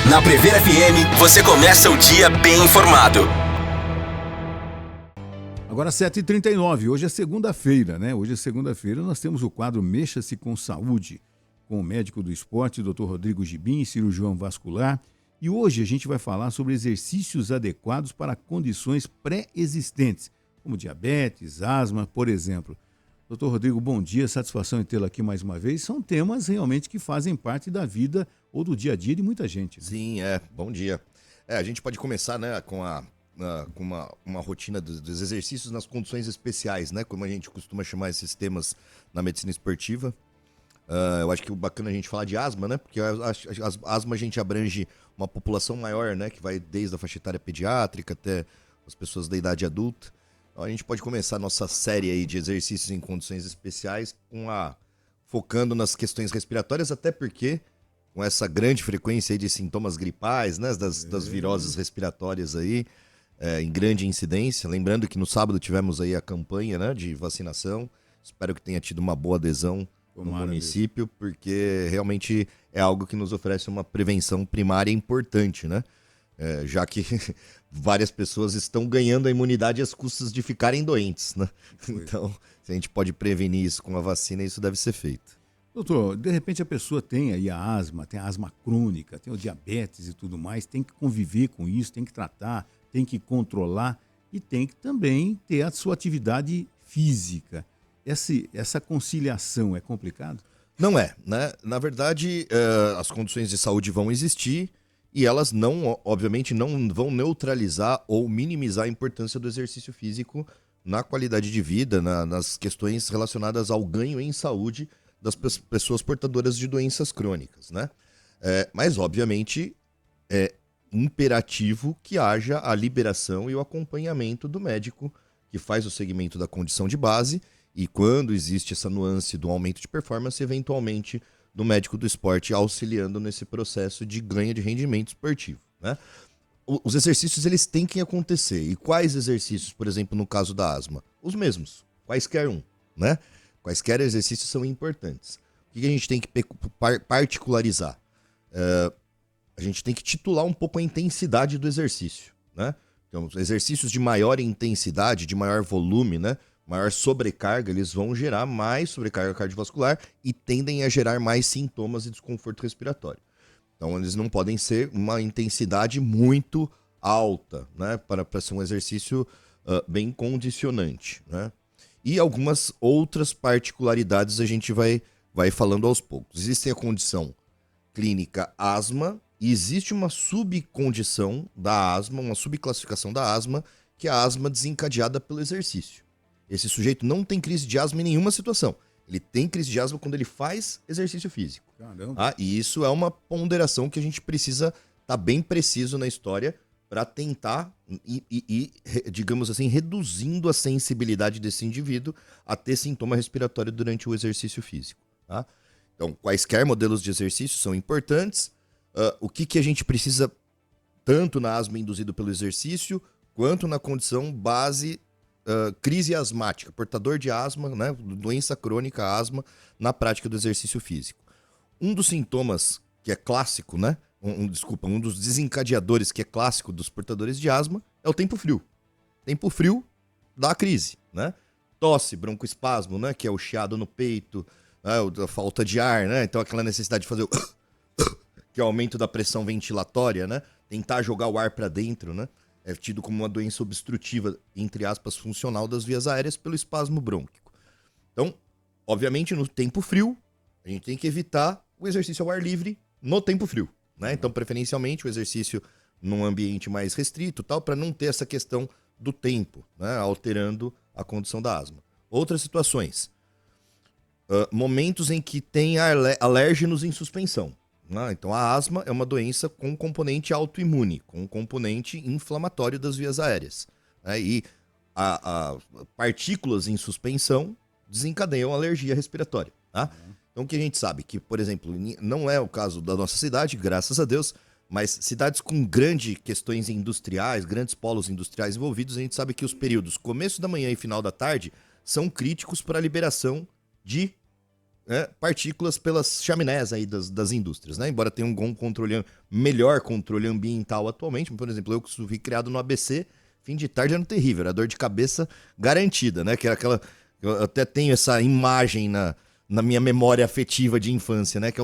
Na Prever FM, você começa o dia bem informado. Agora 7h39, hoje é segunda-feira, né? Hoje é segunda-feira, nós temos o quadro Mexa-se com Saúde, com o médico do esporte, Dr. Rodrigo Gibin, cirurgião vascular. E hoje a gente vai falar sobre exercícios adequados para condições pré-existentes, como diabetes, asma, por exemplo. Dr. Rodrigo, bom dia, satisfação em tê-lo aqui mais uma vez. São temas realmente que fazem parte da vida ou do dia a dia de muita gente. Né? Sim, bom dia. A gente pode começar, né, com uma rotina dos exercícios nas condições especiais, né, como a gente costuma chamar esses temas na medicina esportiva. Eu acho que o bacana a gente falar de asma, né, porque a asma a gente abrange uma população maior, né, que vai desde a faixa etária pediátrica até as pessoas da idade adulta. Então a gente pode começar a nossa série aí de exercícios em condições especiais focando nas questões respiratórias, até porque com essa grande frequência aí de sintomas gripais, né, das viroses respiratórias aí, em grande incidência. Lembrando que no sábado tivemos aí a campanha, né, de vacinação. Espero que tenha tido uma boa adesão no município, porque realmente é algo que nos oferece uma prevenção primária importante, né? Já que várias pessoas estão ganhando a imunidade às custas de ficarem doentes, né? Então, se a gente pode prevenir isso com a vacina, isso deve ser feito. Doutor, de repente a pessoa tem aí a asma, tem a asma crônica, tem o diabetes e tudo mais, tem que conviver com isso, tem que tratar, tem que controlar e tem que também ter a sua atividade física. Essa conciliação é complicado? Não é, né? Na verdade, as condições de saúde vão existir e elas obviamente, não vão neutralizar ou minimizar a importância do exercício físico na qualidade de vida, nas questões relacionadas ao ganho em saúde das pessoas portadoras de doenças crônicas, né? Mas, obviamente, é imperativo que haja a liberação e o acompanhamento do médico que faz o segmento da condição de base e, quando existe essa nuance do aumento de performance, eventualmente do médico do esporte auxiliando nesse processo de ganho de rendimento esportivo, né? Os exercícios, eles têm que acontecer. E quais exercícios, por exemplo, no caso da asma? Os mesmos, quaisquer um, né? Quaisquer exercícios são importantes. O que a gente tem que particularizar? A gente tem que titular um pouco a intensidade do exercício, né? Então, os exercícios de maior intensidade, de maior volume, né? Maior sobrecarga, eles vão gerar mais sobrecarga cardiovascular e tendem a gerar mais sintomas e desconforto respiratório. Então, eles não podem ser uma intensidade muito alta, né? Para ser um exercício bem condicionante, né? E algumas outras particularidades a gente vai falando aos poucos. Existe a condição clínica asma e existe uma subcondição da asma, uma subclassificação da asma, que é a asma desencadeada pelo exercício. Esse sujeito não tem crise de asma em nenhuma situação. Ele tem crise de asma quando ele faz exercício físico. E isso é uma ponderação que a gente precisa estar bem preciso na história para tentar digamos assim, reduzindo a sensibilidade desse indivíduo a ter sintoma respiratório durante o exercício físico. Tá? Então, quaisquer modelos de exercício são importantes. O que a gente precisa, tanto na asma induzida pelo exercício, quanto na condição base crise asmática, portador de asma, né, doença crônica, asma, na prática do exercício físico. Um dos sintomas que é clássico, né, um dos desencadeadores que é clássico dos portadores de asma é o tempo frio. Tempo frio dá a crise, né? Tosse, broncoespasmo, né, que é o chiado no peito, né, a falta de ar, né, então aquela necessidade de fazer que é o aumento da pressão ventilatória, né, tentar jogar o ar para dentro, né? É tido como uma doença obstrutiva, entre aspas, funcional das vias aéreas pelo espasmo brônquico. Então, obviamente, no tempo frio, a gente tem que evitar o exercício ao ar livre no tempo frio, né? Então, preferencialmente, o exercício num ambiente mais restrito, tal, para não ter essa questão do tempo, né, alterando a condição da asma. Outras situações, momentos em que tem alérgenos em suspensão. Então, a asma é uma doença com componente autoimune, com componente inflamatório das vias aéreas. E partículas em suspensão desencadeiam alergia respiratória. Tá? Então, o que a gente sabe? Que, por exemplo, não é o caso da nossa cidade, graças a Deus, mas cidades com grandes questões industriais, grandes polos industriais envolvidos, a gente sabe que os períodos começo da manhã e final da tarde são críticos para a liberação de partículas pelas chaminés aí das indústrias, né? Embora tenha um melhor controle ambiental atualmente, por exemplo, eu que fui criado no ABC, fim de tarde era terrível, era dor de cabeça garantida, né? Que era aquela... Eu até tenho essa imagem na minha memória afetiva de infância, né? Que é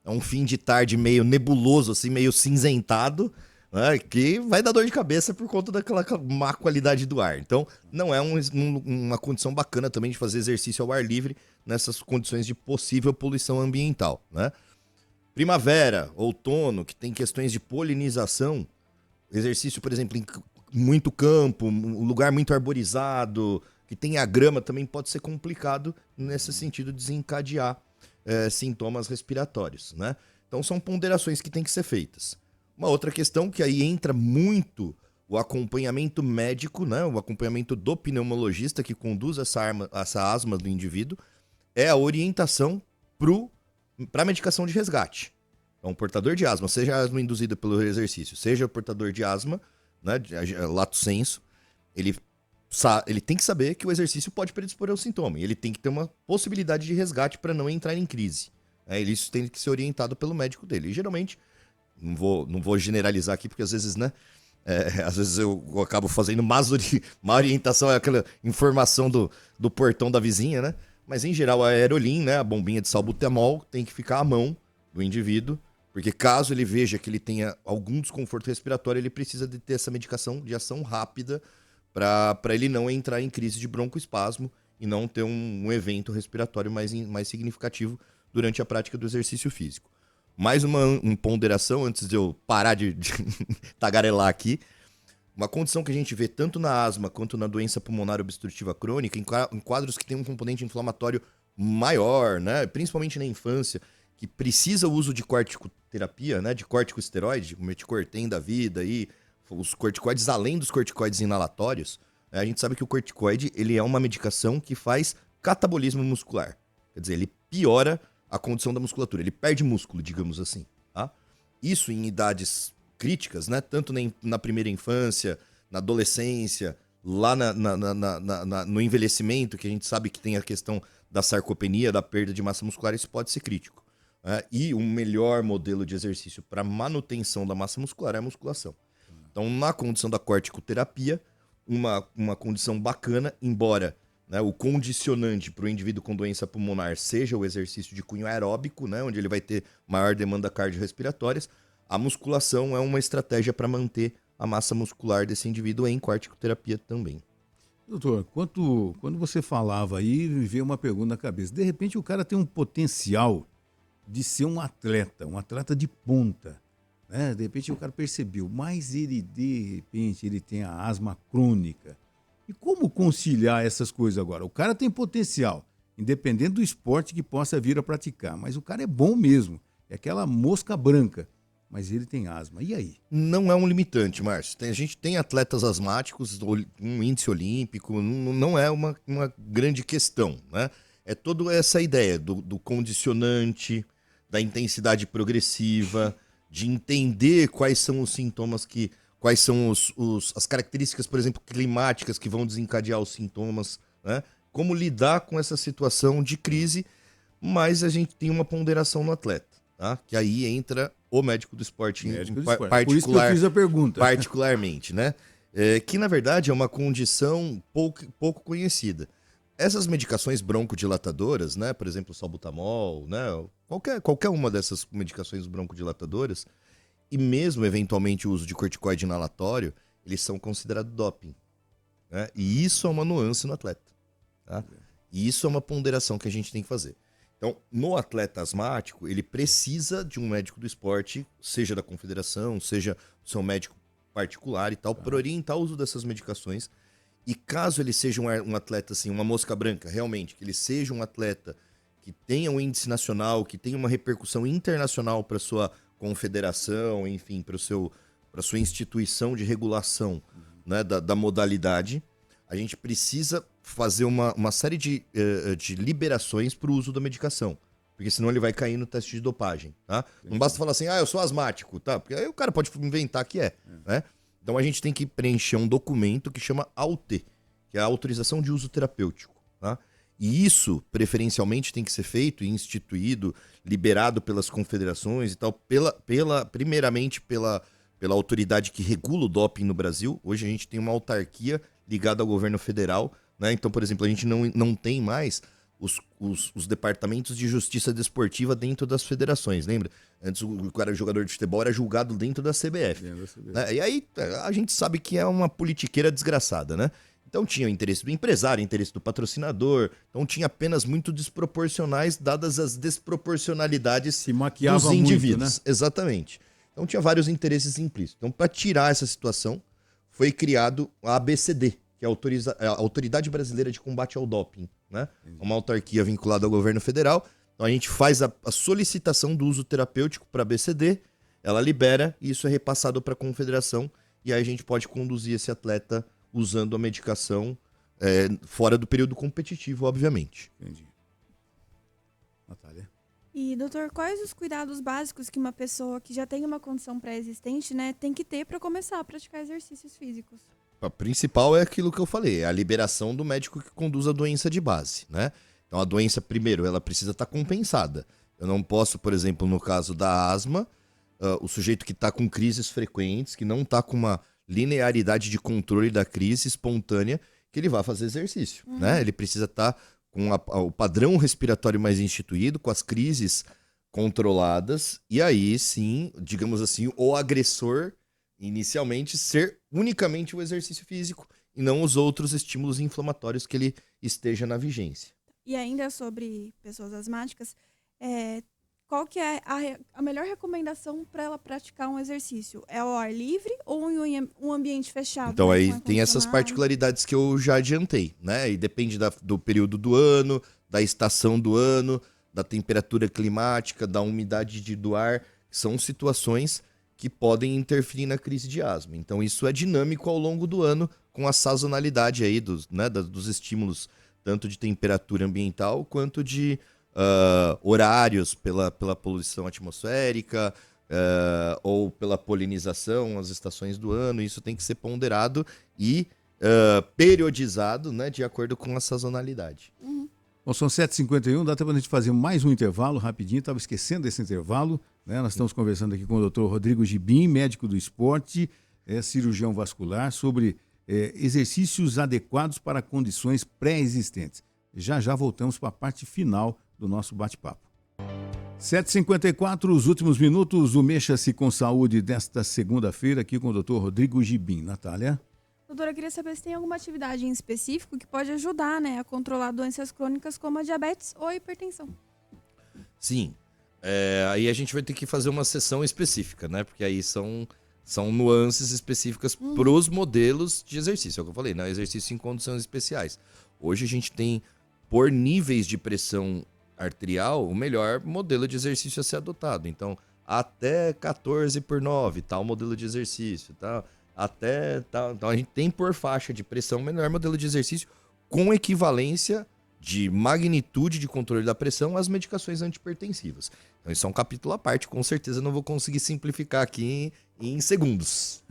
um fim de tarde meio nebuloso, assim, meio cinzentado, né? Que vai dar dor de cabeça por conta daquela má qualidade do ar. Então, não é uma condição bacana também de fazer exercício ao ar livre nessas condições de possível poluição ambiental, né? Primavera, outono, que tem questões de polinização, exercício, por exemplo, em muito campo, um lugar muito arborizado, que tem a grama, também pode ser complicado nesse sentido de desencadear sintomas respiratórios, né? Então são ponderações que têm que ser feitas. Uma outra questão que aí entra muito o acompanhamento médico, né? O acompanhamento do pneumologista que conduz essa asma do indivíduo, é a orientação para a medicação de resgate. Então, portador de asma, seja asma induzida pelo exercício, seja portador de asma, né, lato sensu, ele tem que saber que o exercício pode predispor ao sintoma. E ele tem que ter uma possibilidade de resgate para não entrar em crise. Isso tem que ser orientado pelo médico dele. E geralmente, não vou generalizar aqui, porque às vezes, né? Às vezes eu acabo fazendo má orientação, aquela informação do portão da vizinha, né? Mas em geral a Aerolin, né, a bombinha de salbutamol, tem que ficar à mão do indivíduo, porque caso ele veja que ele tenha algum desconforto respiratório, ele precisa de ter essa medicação de ação rápida para ele não entrar em crise de broncoespasmo e não ter um evento respiratório mais significativo durante a prática do exercício físico. Mais uma ponderação, antes de eu parar de tagarelar aqui, uma condição que a gente vê tanto na asma quanto na doença pulmonar obstrutiva crônica, em quadros que têm um componente inflamatório maior, né, principalmente na infância, que precisa o uso de corticoterapia, né, de corticosteroide, o meticortem da vida, e os corticoides além dos corticoides inalatórios. A gente sabe que o corticoide ele é uma medicação que faz catabolismo muscular. Quer dizer, ele piora a condição da musculatura, ele perde músculo, digamos assim. Tá? Isso em idades críticas, né? Tanto na primeira infância, na adolescência, lá no envelhecimento, que a gente sabe que tem a questão da sarcopenia, da perda de massa muscular, isso pode ser crítico. E um melhor modelo de exercício para manutenção da massa muscular é a musculação. Então, na condição da corticoterapia, uma condição bacana, embora, né, o condicionante para o indivíduo com doença pulmonar seja o exercício de cunho aeróbico, né, onde ele vai ter maior demanda cardiorrespiratórias, a musculação é uma estratégia para manter a massa muscular desse indivíduo em corticoterapia também. Doutor, quando você falava aí, me veio uma pergunta na cabeça. De repente o cara tem um potencial de ser um atleta de ponta, né? De repente o cara percebeu, mas de repente ele tem a asma crônica. E como conciliar essas coisas agora? O cara tem potencial, independente do esporte que possa vir a praticar, mas o cara é bom mesmo, é aquela mosca branca. Mas ele tem asma. E aí? Não é um limitante, Márcio. A gente tem atletas asmáticos, um índice olímpico, não é uma grande questão, né? É toda essa ideia do condicionante, da intensidade progressiva, de entender quais são os sintomas quais são as características, por exemplo, climáticas que vão desencadear os sintomas, né? Como lidar com essa situação de crise, mas a gente tem uma ponderação no atleta, tá? Que aí entra o médico do esporte, particular, por isso que eu fiz a pergunta. Particularmente, né? Que na verdade é uma condição pouco conhecida. Essas medicações broncodilatadoras, né? Por exemplo, salbutamol, né? Qualquer uma dessas medicações broncodilatadoras, e mesmo eventualmente o uso de corticoide inalatório, eles são considerados doping, né? E isso é uma nuance no atleta, tá? E isso é uma ponderação que a gente tem que fazer. Então, no atleta asmático, ele precisa de um médico do esporte, seja da confederação, seja do seu médico particular e tal, para orientar o uso dessas medicações. E caso ele seja um atleta, assim, uma mosca branca, realmente, que ele seja um atleta que tenha um índice nacional, que tenha uma repercussão internacional para sua confederação, enfim, para sua instituição de regulação, né, da modalidade, a gente precisa fazer uma série de liberações para o uso da medicação. Porque senão ele vai cair no teste de dopagem, tá? Não basta falar assim, eu sou asmático, tá? Porque aí o cara pode inventar que né? Então a gente tem que preencher um documento que chama AUT, que é a autorização de uso terapêutico, tá? E isso, preferencialmente, tem que ser feito e instituído, liberado pelas confederações e tal, primeiramente pela autoridade que regula o doping no Brasil. Hoje a gente tem uma autarquia ligada ao governo federal, né? Então, por exemplo, a gente não tem mais os departamentos de justiça desportiva dentro das federações, lembra? Antes o cara jogador de futebol era julgado dentro da CBF. Né? E aí a gente sabe que é uma politiqueira desgraçada, né? Então tinha o interesse do empresário, o interesse do patrocinador, então tinha penas muito desproporcionais, dadas as desproporcionalidades Se maquiava dos indivíduos. muito, né? Exatamente. Então tinha vários interesses implícitos. Então, para tirar essa situação, foi criado a ABCD, que é a Autoridade Brasileira de Combate ao Doping, né? Uma autarquia vinculada ao governo federal. Então a gente faz a solicitação do uso terapêutico para a ABCD, ela libera e isso é repassado para a confederação e aí a gente pode conduzir esse atleta usando a medicação fora do período competitivo, obviamente. Entendi. Natália? E, doutor, quais os cuidados básicos que uma pessoa que já tem uma condição pré-existente, né, tem que ter para começar a praticar exercícios físicos? A principal é aquilo que eu falei, é a liberação do médico que conduz a doença de base, né? Então a doença, primeiro, ela precisa estar compensada. Eu não posso, por exemplo, no caso da asma, o sujeito que está com crises frequentes, que não está com uma linearidade de controle da crise espontânea, que ele vá fazer exercício, né? Ele precisa estar com o padrão respiratório mais instituído, com as crises controladas, e aí sim, digamos assim, o agressor inicialmente ser unicamente o exercício físico e não os outros estímulos inflamatórios que ele esteja na vigência. E ainda sobre pessoas asmáticas, qual que é a melhor recomendação para ela praticar um exercício? É ao ar livre ou em um ambiente fechado? Então né, aí com tem essas ar-condicionado? particularidades que eu já adiantei, né? E depende do período do ano, da estação do ano, da temperatura climática, da umidade do ar. São situações que podem interferir na crise de asma. Então isso é dinâmico ao longo do ano, com a sazonalidade aí dos estímulos, tanto de temperatura ambiental quanto de horários pela poluição atmosférica ou pela polinização, as estações do ano. Isso tem que ser ponderado e periodizado, né, de acordo com a sazonalidade. Bom, são 7h51, dá tempo a gente fazer mais um intervalo rapidinho, estava esquecendo desse intervalo, né? Nós estamos conversando aqui com o Dr. Rodrigo Gibim, médico do esporte, cirurgião vascular, sobre exercícios adequados para condições pré-existentes. Já voltamos para a parte final do nosso bate-papo. 7h54, os últimos minutos do Mexa-se com Saúde desta segunda-feira, aqui com o Dr. Rodrigo Gibim. Natália? Doutora, eu queria saber se tem alguma atividade em específico que pode ajudar, né, a controlar doenças crônicas como a diabetes ou a hipertensão. Sim. Aí a gente vai ter que fazer uma sessão específica, né? Porque aí são nuances específicas para os modelos de exercício. É o que eu falei, né? Exercício em condições especiais. Hoje a gente tem, por níveis de pressão arterial, o melhor modelo de exercício a ser adotado. Então, até 14/9, tal modelo de exercício, tal. Então a gente tem por faixa de pressão o melhor modelo de exercício com equivalência de magnitude de controle da pressão às medicações antipertensivas. Então isso é um capítulo à parte, com certeza não vou conseguir simplificar aqui em segundos.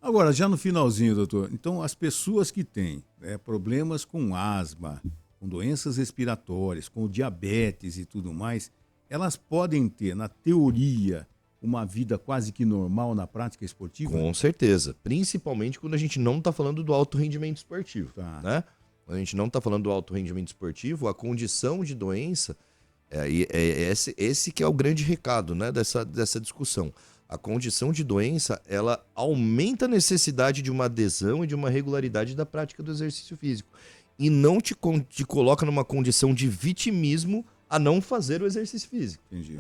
Agora, já no finalzinho, doutor, então as pessoas que têm problemas com asma, com doenças respiratórias, com diabetes e tudo mais, elas podem ter, na teoria, uma vida quase que normal na prática esportiva? Com certeza, principalmente quando a gente não está falando do alto rendimento esportivo, né? Quando a gente não está falando do alto rendimento esportivo, a condição de doença, esse que é o grande recado, né, dessa discussão. A condição de doença, ela aumenta a necessidade de uma adesão e de uma regularidade da prática do exercício físico. E não te coloca numa condição de vitimismo a não fazer o exercício físico. Entendi.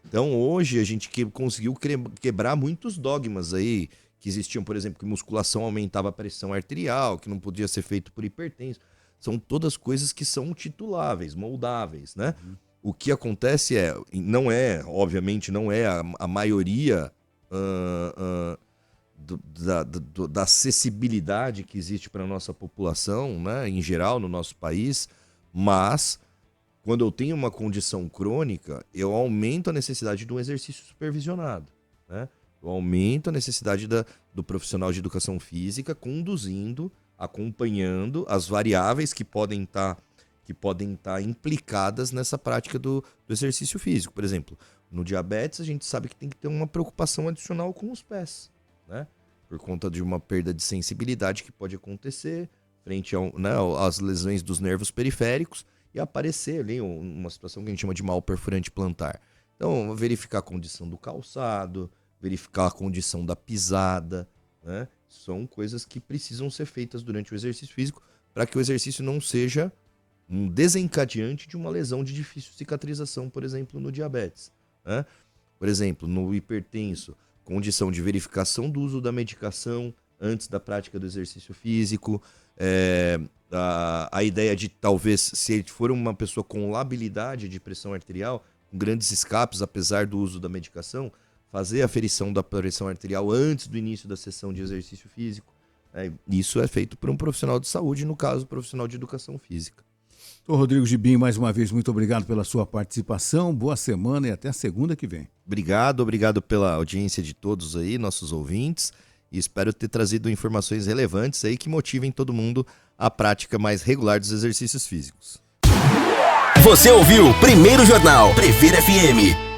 Então hoje a gente conseguiu quebrar muitos dogmas aí que existiam, por exemplo, que musculação aumentava a pressão arterial, que não podia ser feito por hipertenso. São todas coisas que são tituláveis, moldáveis, né? O que acontece obviamente não é a maioria da acessibilidade que existe para a nossa população, né, em geral, no nosso país, mas quando eu tenho uma condição crônica, eu aumento a necessidade de um exercício supervisionado, né? Eu aumento a necessidade do profissional de educação física conduzindo, acompanhando as variáveis que podem estar que podem estar implicadas nessa prática do exercício físico. Por exemplo, no diabetes a gente sabe que tem que ter uma preocupação adicional com os pés, né? Por conta de uma perda de sensibilidade que pode acontecer frente às lesões dos nervos periféricos e aparecer ali uma situação que a gente chama de mal perfurante plantar. Então, verificar a condição do calçado, verificar a condição da pisada, né? São coisas que precisam ser feitas durante o exercício físico para que o exercício não seja um desencadeante de uma lesão de difícil cicatrização, por exemplo, no diabetes, né? Por exemplo, no hipertenso, condição de verificação do uso da medicação antes da prática do exercício físico, a ideia de talvez, se ele for uma pessoa com labilidade de pressão arterial, com grandes escapes, apesar do uso da medicação, fazer a aferição da pressão arterial antes do início da sessão de exercício físico. Isso é feito por um profissional de saúde, no caso, profissional de educação física. Doutor Rodrigo Gibim, mais uma vez, muito obrigado pela sua participação, boa semana e até a segunda que vem. Obrigado pela audiência de todos aí, nossos ouvintes, e espero ter trazido informações relevantes aí que motivem todo mundo à prática mais regular dos exercícios físicos. Você ouviu Primeiro Jornal Previr FM.